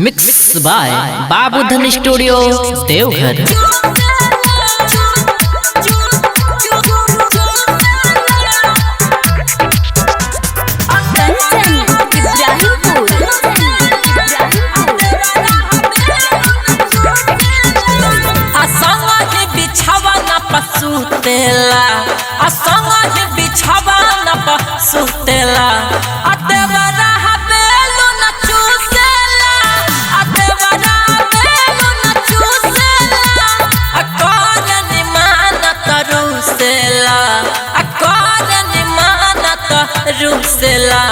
Mix by Babudhan studio Deoghar. सुतेला असंग बिछावा न सुतेला अतेवरा बेलो न चूसेला अतेवरा बेलो न चूसेला अकोर निमान तरुसेला अकोर निमान तरुसेला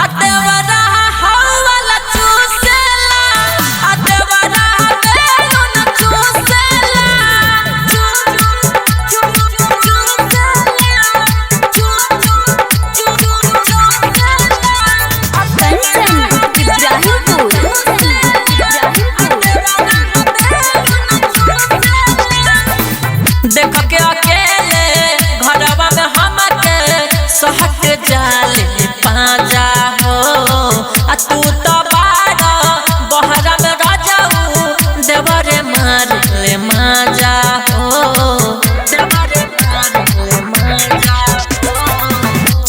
अतेवरा हवाला चूसेला अतेवरा बेलो न चूसेला। देख के अकेले घरवा में हमके सहट जाले पाजा हो आ तू तो बाड़ा बहरा में राजाऊ देवरे मार ले माजा हो देवरे मार ले माजा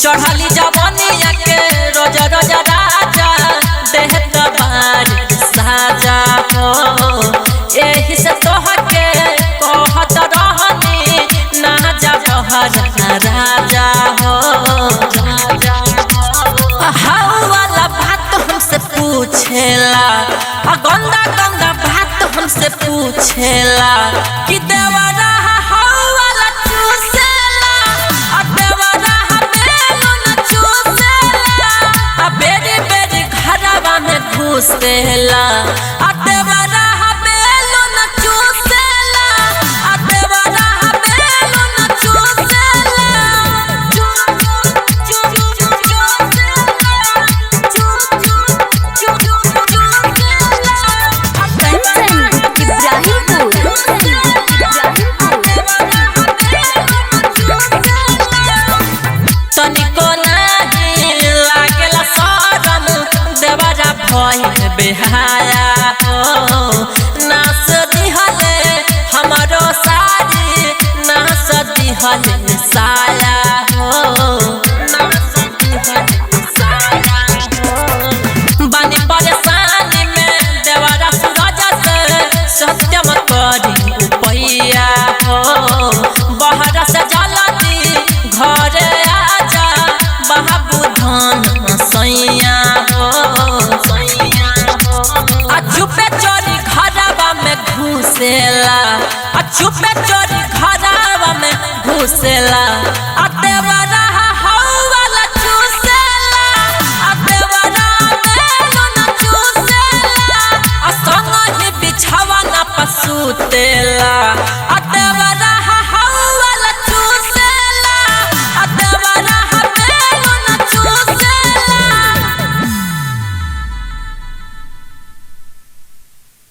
चढ़ाली जवानिया के रोज रोज राजा देहत बार साजा हो एही से तोहके कहत रहनी ना जा बहरा राजा हो राजा हो वाला बात हमसे पूछेला आ गंदा गंदा बात हमसे पूछेला कि देवरा वाला चूसेला आ देवरा बेलो न चूसेला आ बेरी बेरी घरवा में घुसेला आ देवरा बेलो न चूसेला आ देवरा बेलो न चूसेला। तनिको नाही लागेला शरम देवरा भइल बेहाया हो नास दिहले हमरो साड़ी नास दिहले साया हो नास दिहले साया हो बानी परेशानी में देवरा सूरज से सत्यम करी उपैया हो बहरा से जलती घरे आजा बाबूधन सैया हो सैया हो आ चुपे चोरी घरवा में घुसेला आ चुपे चोरी घरवा में घुसेला